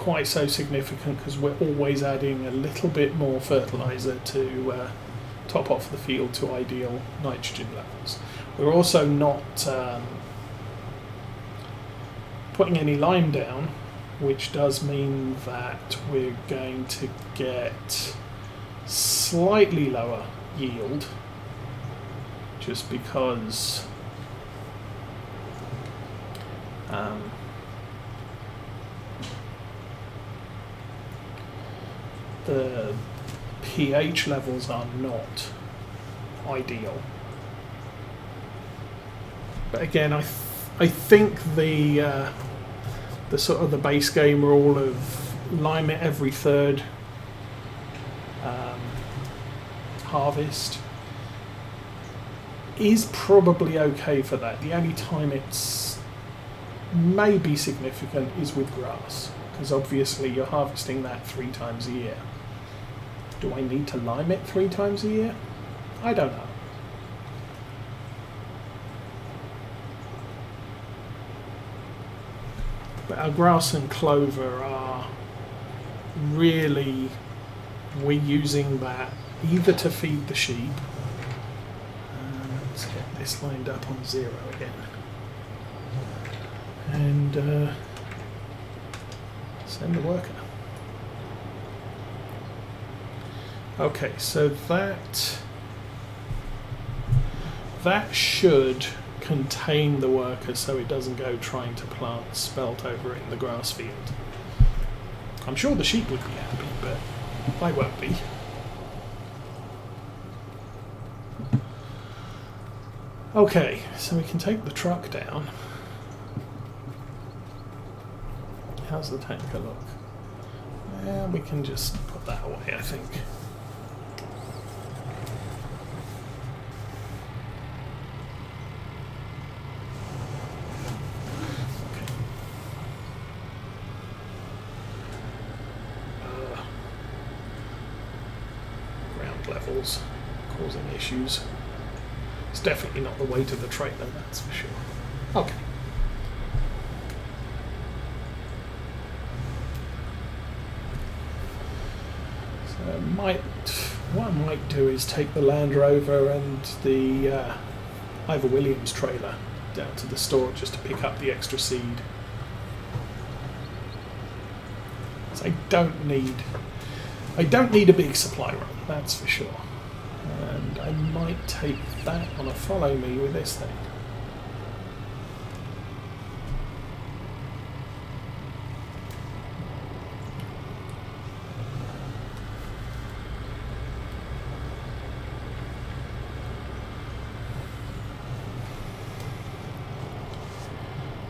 quite so significant because we're always adding a little bit more fertiliser to top off the field to ideal nitrogen levels. We're also not putting any lime down, which does mean that we're going to get slightly lower yield just because the pH levels are not ideal. But again, I think the sort of the base game rule of lime it every third harvest is probably okay for that. The only time it's maybe significant is with grass, because obviously you're harvesting that 3 times a year. Do I need to lime it 3 times a year? I don't know. But our grass and clover are really, we're using that either to feed the sheep. Let's get this lined up on 0 again. And send the worker. Okay, so that should contain the worker so it doesn't go trying to plant spelt over in the grass field. I'm sure the sheep would be happy, but they won't be. Okay, so we can take the truck down. How's the tanker look? Yeah, we can just put that away, I think. Levels causing issues. It's definitely not the weight of the trailer, that's for sure. Okay. So what I might do is take the Land Rover and the Ivor Williams trailer down to the store just to pick up the extra seed. So I don't need a big supply run, that's for sure. And I might take that on a follow me with this thing.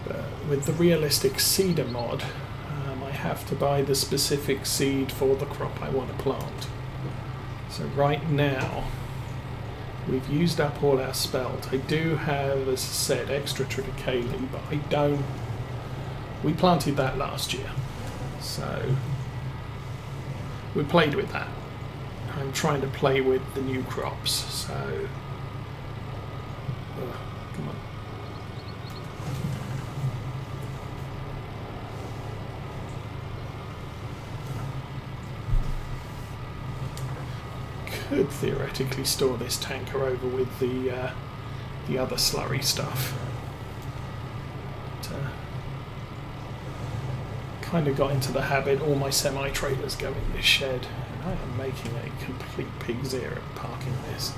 But with the realistic seeder mod, I have to buy the specific seed for the crop I want to plant. So right now we've used up all our spelt. I do have, as I said, extra triticale, but I don't. We planted that last year, so we played with that. I'm trying to play with the new crops, so come on. Could theoretically store this tanker over with the other slurry stuff. Kind of got into the habit, all my semi-trailers go in this shed, and I am making a complete pig's ear at parking this.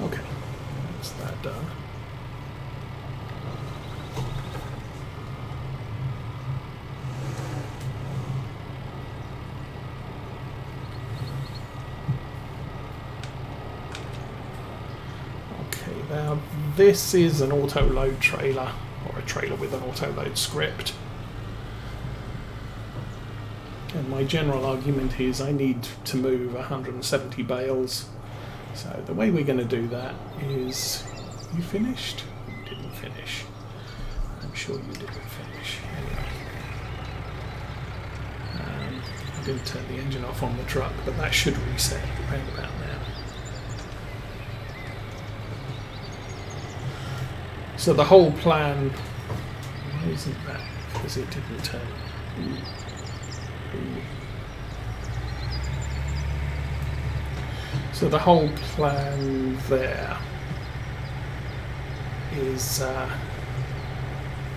Okay. That's that done. Okay, now this is an auto-load trailer, or a trailer with an auto-load script. And my general argument is I need to move 170 bales. So the way we're going to do that is, you finished? You didn't finish. I'm sure you didn't finish. Anyway. didn't turn the engine off on the truck, but that should reset around about now. So the whole plan, why isn't that? Because it didn't turn. So the whole plan there is,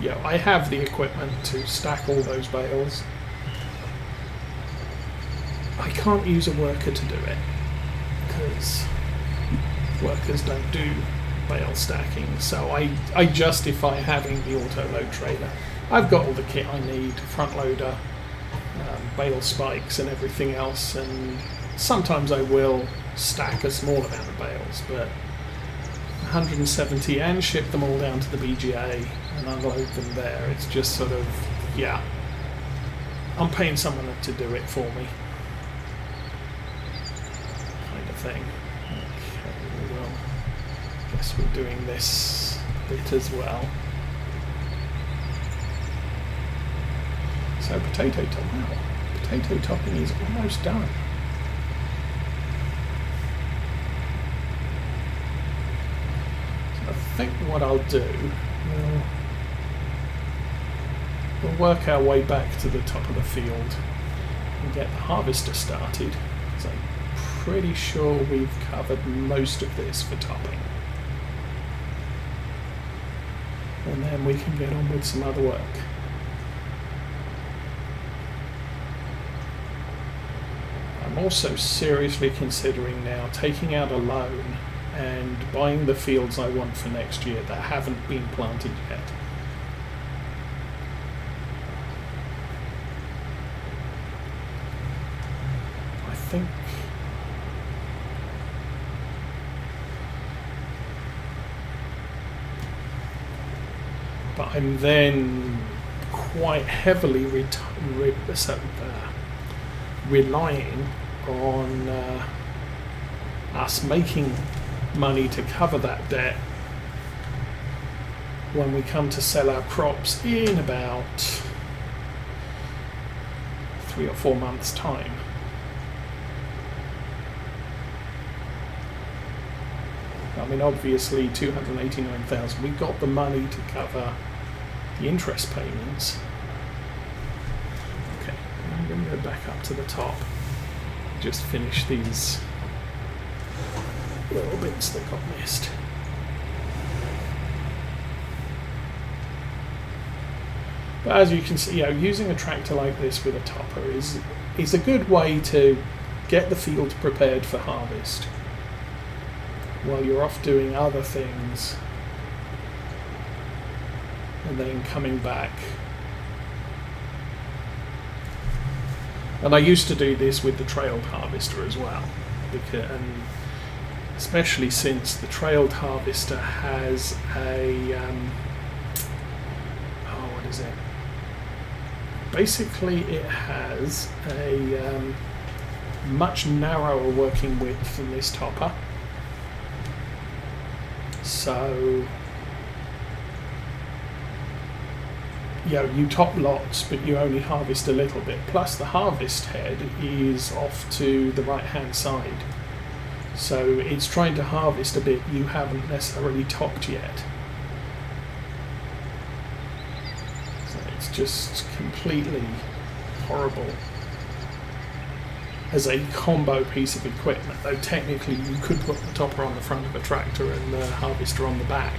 yeah, I have the equipment to stack all those bales. I can't use a worker to do it because workers don't do bale stacking, so I justify having the auto load trailer. I've got all the kit I need, front loader, bale spikes and everything else, and sometimes I will stack a small amount of bales, but 170 and ship them all down to the BGA and unload them there, it's just sort of, yeah, I'm paying someone to do it for me kind of thing. Okay, well, guess we're doing this bit as well. So potato topping is almost done. I think what I'll do, we'll work our way back to the top of the field and get the harvester started, because I'm pretty sure we've covered most of this for topping. And then we can get on with some other work. I'm also seriously considering now taking out a loan and buying the fields I want for next year that haven't been planted yet. I think but I'm then quite heavily relying on us making money to cover that debt when we come to sell our crops in about 3 or 4 months' time. I mean, obviously 289,000, we got the money to cover the interest payments. Okay, I'm going to go back up to the top, just finish these little bits that got missed. But as you can see, using a tractor like this with a topper is a good way to get the field prepared for harvest while you're off doing other things and then coming back. And I used to do this with the trailed harvester as well, and especially since the trailed harvester has a what is it? Basically, it has a much narrower working width than this topper. So, you top lots, but you only harvest a little bit. Plus, the harvest head is off to the right-hand side. So it's trying to harvest a bit you haven't necessarily topped yet. So it's just completely horrible as a combo piece of equipment, though technically you could put the topper on the front of a tractor and the harvester on the back.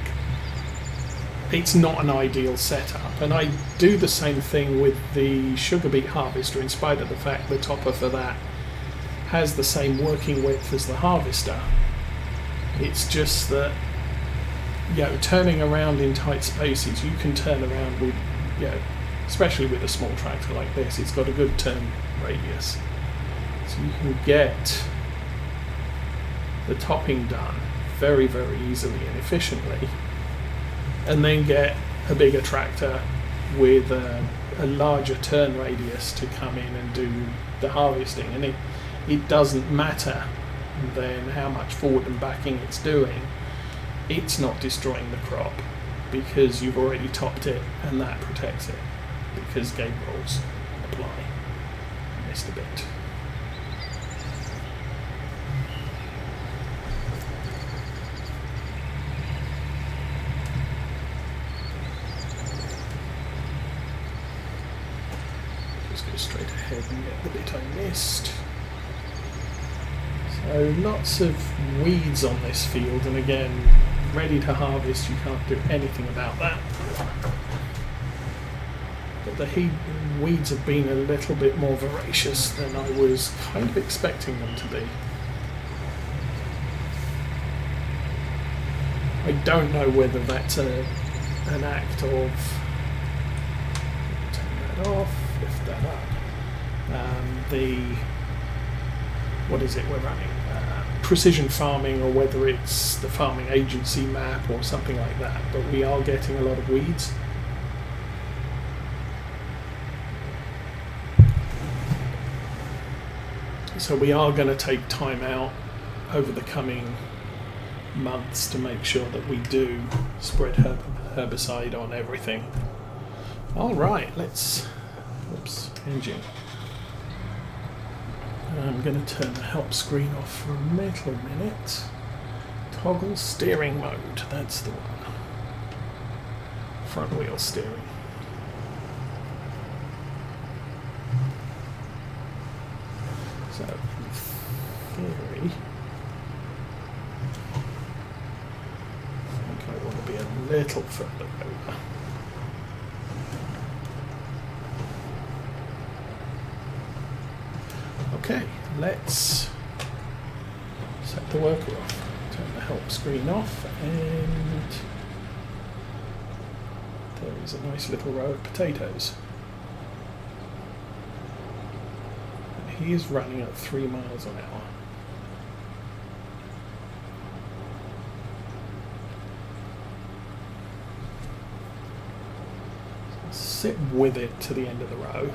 It's not an ideal setup, and I do the same thing with the sugar beet harvester, in spite of the fact the topper for that has the same working width as the harvester. It's just that, turning around in tight spaces, you can turn around with, especially with a small tractor like this, it's got a good turn radius. So you can get the topping done very, very easily and efficiently, and then get a bigger tractor with a larger turn radius to come in and do the harvesting. And it doesn't matter then how much forward and backing it's doing. It's not destroying the crop because you've already topped it, and that protects it because gate rules apply. missed a bit. Just go straight ahead and get the bit I missed. So lots of weeds on this field, and again, ready to harvest, you can't do anything about that. But the weeds have been a little bit more voracious than I was kind of expecting them to be. I don't know whether that's an act of... Turn that off, lift that up. What is it we're running? Precision farming, or whether it's the farming agency map or something like that, but we are getting a lot of weeds. So we are going to take time out over the coming months to make sure that we do spread herbicide on everything. Alright, let's... Oops, engine. I'm going to turn the help screen off for a little minute. Toggle steering mode, that's the one. Front wheel steering. So, in theory, I think I want to be a little further over. Okay, let's set the worker off, turn the help screen off, and there is a nice little row of potatoes. And he is running at 3 miles an hour. Sit with it to the end of the row.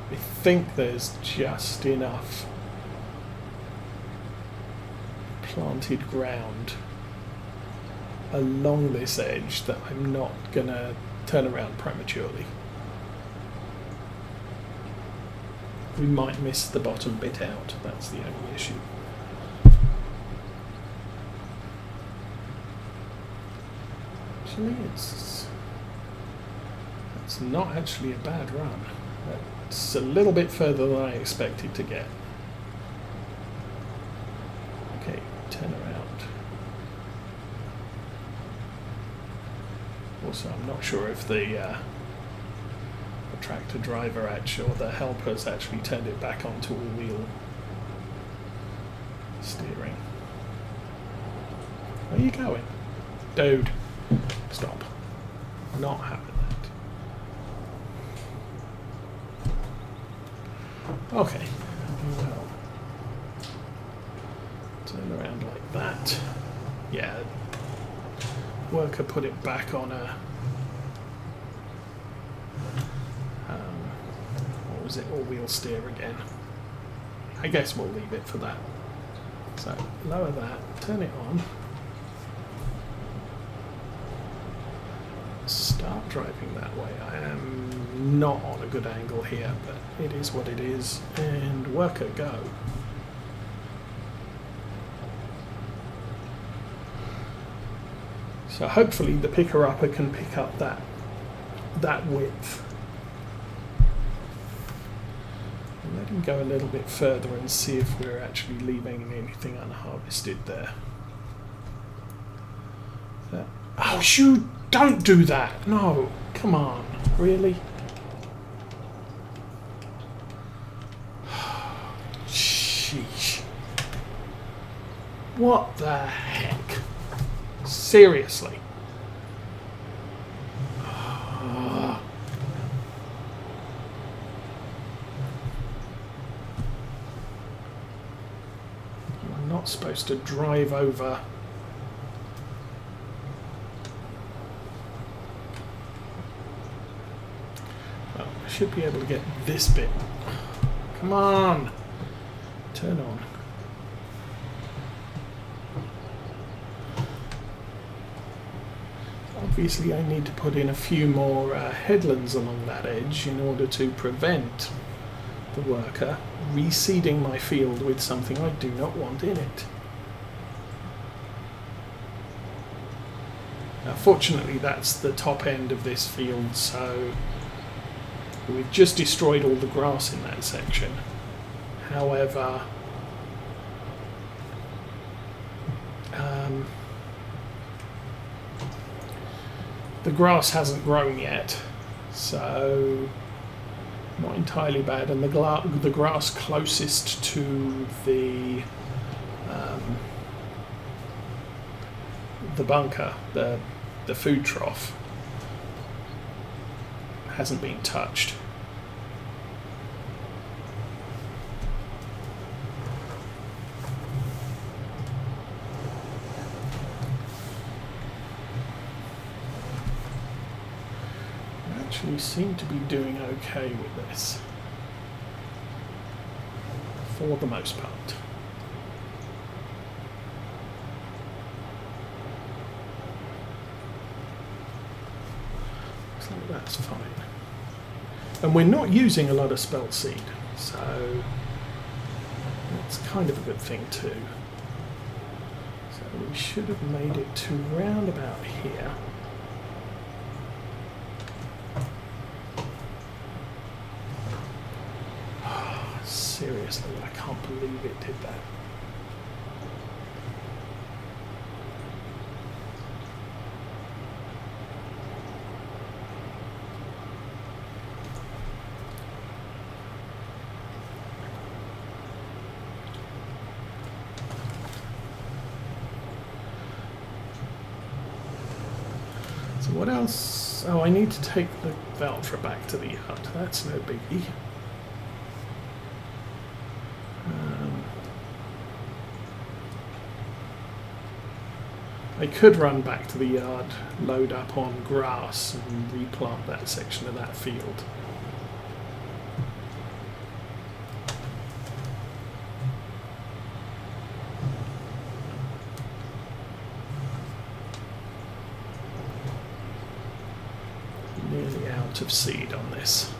I think there's just enough planted ground along this edge that I'm not going to turn around prematurely. We might miss the bottom bit out, that's the only issue. Actually, it's not actually a bad run. It's a little bit further than I expected to get. Okay, turn around. Also, I'm not sure if the tractor driver or the helpers actually turned it back onto all-wheel steering. Where are you going? Dude, stop. Not having that. Okay, well, turn around like that. Yeah, worker put it back on a, what was it, all-wheel steer again. I guess we'll leave it for that. So, lower that, turn it on. Start driving that way. I am not on a good angle here, but it is what it is. And worker, go. So hopefully the picker-upper can pick up that width. And let him go a little bit further and see if we're actually leaving anything unharvested there. Oh shoot! Don't do that! No! Come on. Really? Sheesh. What the heck? Seriously? I'm not supposed to drive over. Should be able to get this bit. Come on! Turn on. Obviously I need to put in a few more headlands along that edge in order to prevent the worker reseeding my field with something I do not want in it. Now, fortunately, that's the top end of this field, so we've just destroyed all the grass in that section. However, the grass hasn't grown yet, so not entirely bad. And the grass closest to the bunker, the food trough, hasn't been touched. We seem to be doing okay with this for the most part. Looks like that's fine. And we're not using a lot of spelt seed, so that's kind of a good thing too. So we should have made it to round about here. Seriously, I can't believe it did that. So what else? Oh, I need to take the Valtra back to the yard. That's no biggie. I could run back to the yard, load up on grass and replant that section of that field. Nearly out of seed on this.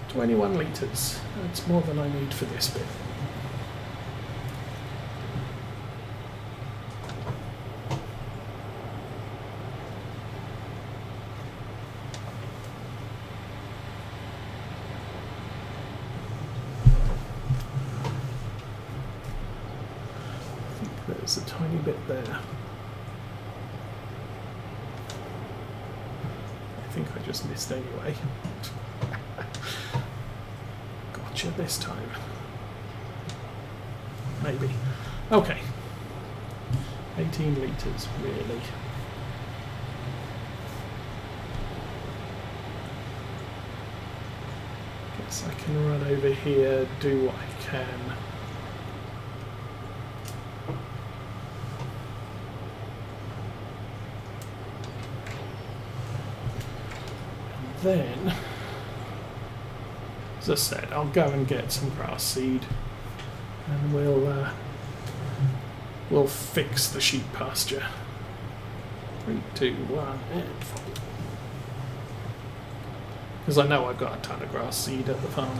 21 litres. That's more than I need for this bit. I think there's a tiny bit there. I think I just missed anyway. This time. Maybe. Okay. 18 litres, really. Guess I can run over here, do what I can. And then, as I said, I'll go and get some grass seed, and we'll fix the sheep pasture. 3, 2, 1, and fall. Because I know I've got a ton of grass seed at the farm.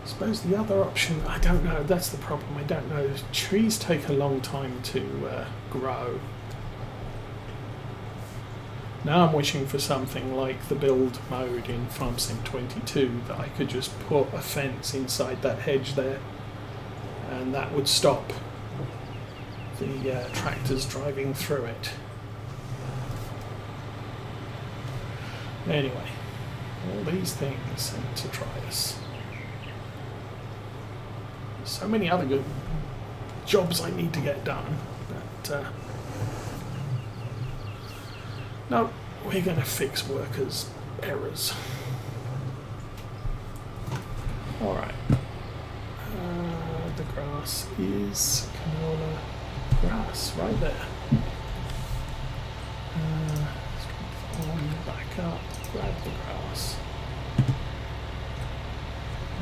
I suppose the other option, I don't know, that's the problem, I don't know. Trees take a long time to grow. Now I'm wishing for something like the build mode in Farm Sim 22, that I could just put a fence inside that hedge there, and that would stop the tractors driving through it. Anyway, all these things seem to try us. So many other good jobs I need to get done, but no, we're going to fix workers' errors. Alright, the grass is canola grass right there. Let's grab the grass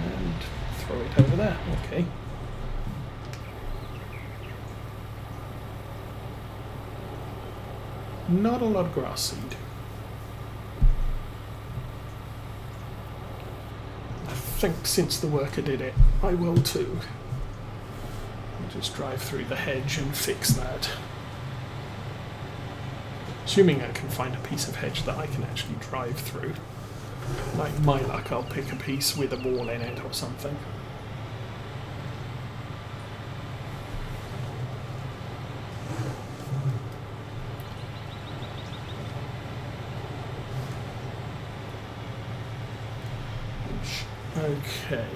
and throw it over there. Okay. Not a lot of grass seed. I think since the worker did it, I will too. I'll just drive through the hedge and fix that. Assuming I can find a piece of hedge that I can actually drive through. Like my luck, I'll pick a piece with a wall in it or something. Okay.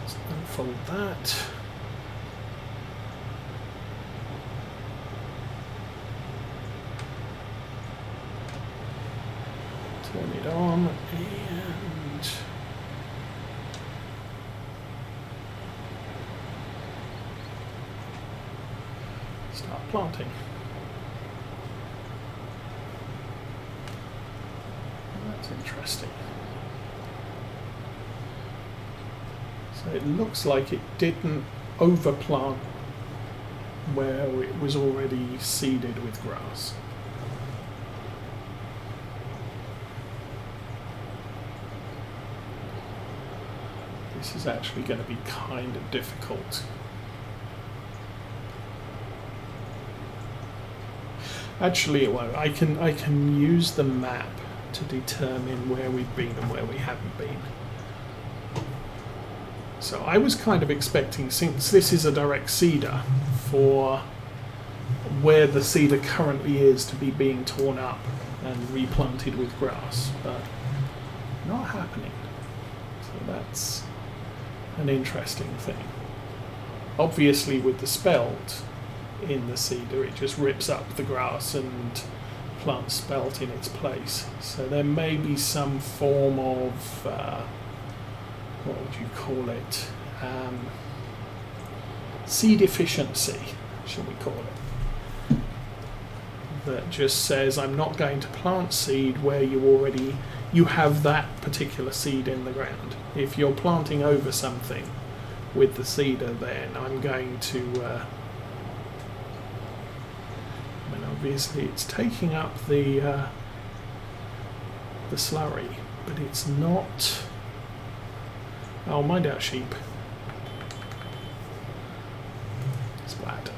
Let's unfold that. Turn it on and start planting. That's interesting. So it looks like it didn't overplant where it was already seeded with grass. This is actually going to be kind of difficult. Actually, well, I can use the map to determine where we've been and where we haven't been. So I was kind of expecting, since this is a direct seeder, for where the seeder currently is to be being torn up and replanted with grass, but not happening. So that's an interesting thing. Obviously with the spelt in the seeder, it just rips up the grass and plants spelt in its place. So there may be some form of what would you call it? Seed efficiency, shall we call it? That just says I'm not going to plant seed where you have that particular seed in the ground. If you're planting over something with the seeder, then I'm going to I mean, obviously it's taking up the slurry, but it's not. Oh, mind out, sheep. Splat.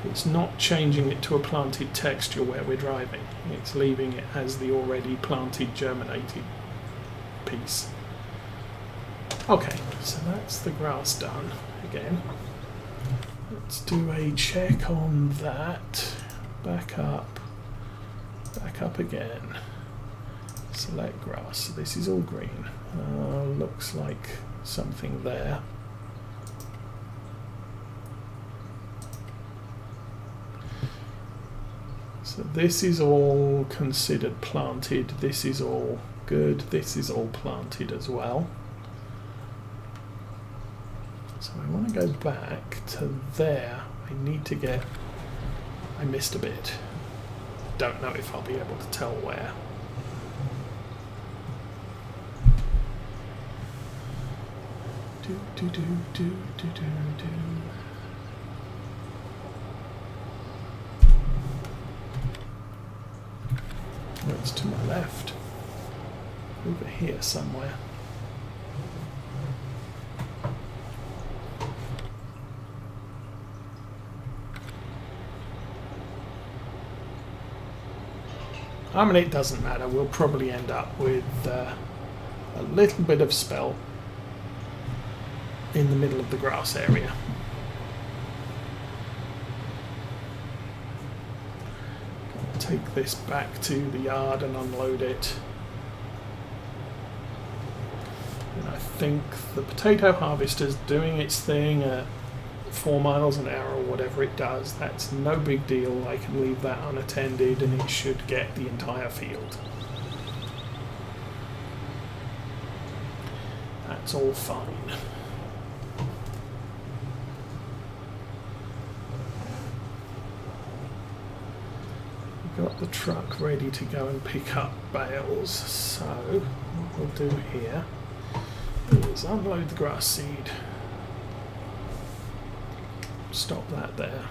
It's not changing it to a planted texture where we're driving. It's leaving it as the already planted, germinated piece. Okay, so that's the grass done again. Let's do a check on that. Back up again. Select grass. So this is all green. Looks like something there. So this is all considered planted. This is all good. This is all planted as well. So I want to go back to there. I missed a bit. Don't know if I'll be able to tell where. Oh, it's to my left. Over here somewhere. I mean, it doesn't matter. We'll probably end up with a little bit of spelt in the middle of the grass area. I'll take this back to the yard and unload it. And I think the potato harvester's doing its thing at 4 miles an hour or whatever it does. That's no big deal. I can leave that unattended and it should get the entire field. That's all fine. We've got the truck ready to go and pick up bales, so what we'll do here is unload the grass seed. Stop that there.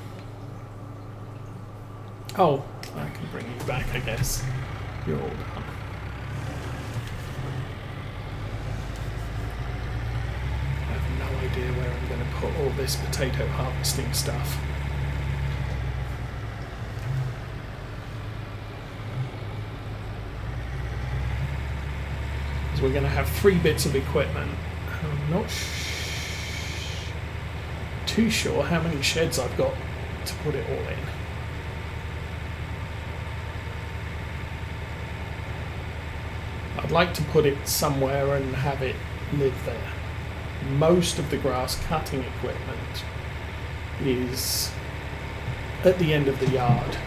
Oh, I can bring you back, I guess. You're all done. I have no idea where I'm going to put all this potato harvesting stuff. Because we're going to have 3 bits of equipment. I'm not too sure how many sheds I've got to put it all in. I'd like to put it somewhere and have it live there. Most of the grass cutting equipment is at the end of the yard.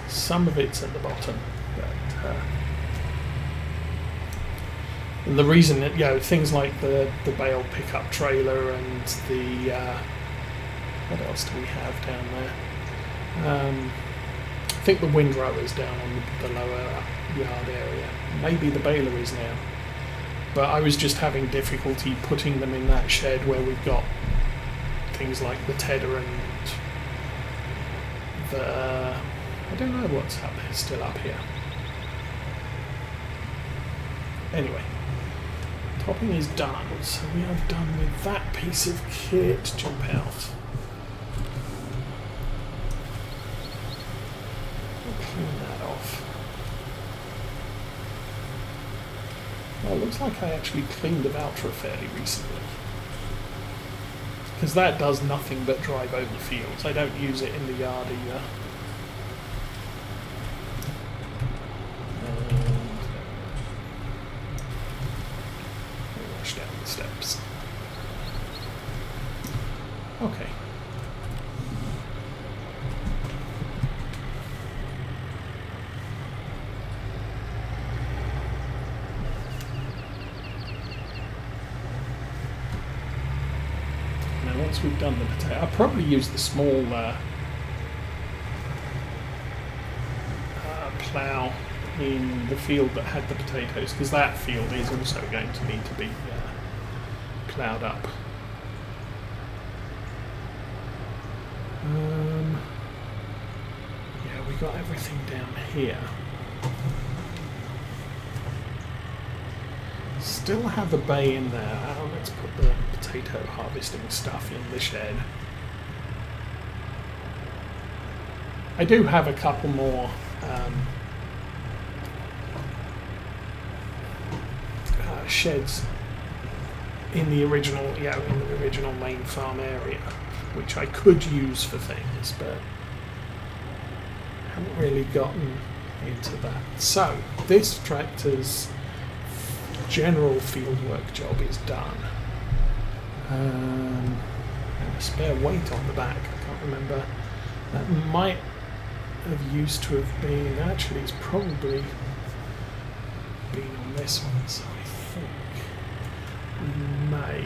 Some of it's at the bottom, but and the reason that, you know, things like the bale pickup trailer and the what else do we have down there? I think the windrower's down on the lower yard area. Maybe the baler is now. But I was just having difficulty putting them in that shed where we've got things like the tedder and the... I don't know what's up there, still up here. Anyway, topping is done, so we are done with that piece of kit. Jump out. Clean that off. Well, it looks like I actually cleaned the Valtra fairly recently. Because that does nothing but drive over fields. I don't use it in the yard either. And wash down the steps. Okay. Once we've done the potato, I'll probably use the small plough in the field that had the potatoes, because that field is also going to need to be ploughed up. Yeah, we got everything down here. Still have a bay in there. Oh, let's put the potato harvesting stuff in the shed. I do have a couple more sheds in the original, in the original main farm area, which I could use for things, but haven't really gotten into that. So this tractor's general fieldwork job is done. And a spare weight on the back. I can't remember. That might have used to have been. Actually, it's probably been on this one. So I think we may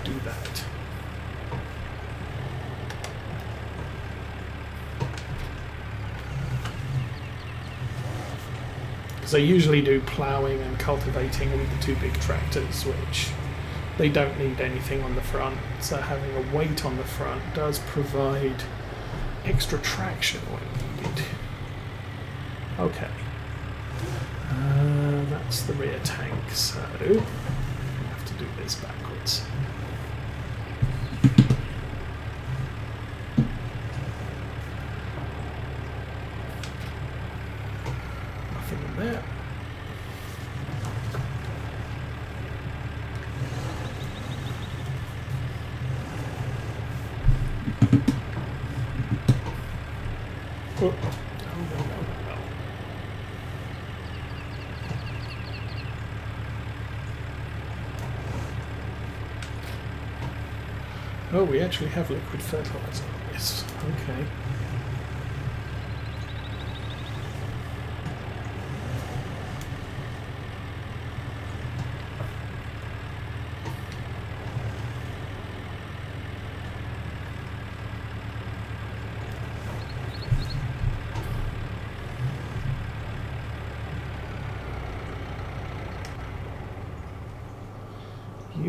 do that. Because I usually do ploughing and cultivating with the 2 big tractors, which they don't need anything on the front. So having a weight on the front does provide extra traction when needed. Okay. That's the rear tank, so I have to do this backwards. Nothing in there. Oh, no. Oh, we actually have liquid fertilizer on this. Okay.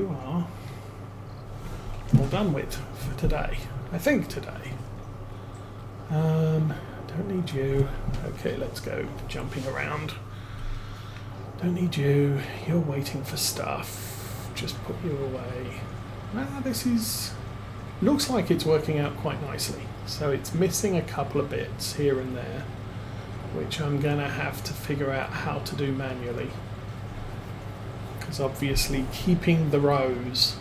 you are all done with for today. I think today. Don't need you. Okay, let's go jumping around. Don't need you. You're waiting for stuff. Just put you away. This is... looks like it's working out quite nicely. So it's missing a couple of bits here and there, which I'm going to have to figure out how to do manually. Because obviously keeping the rows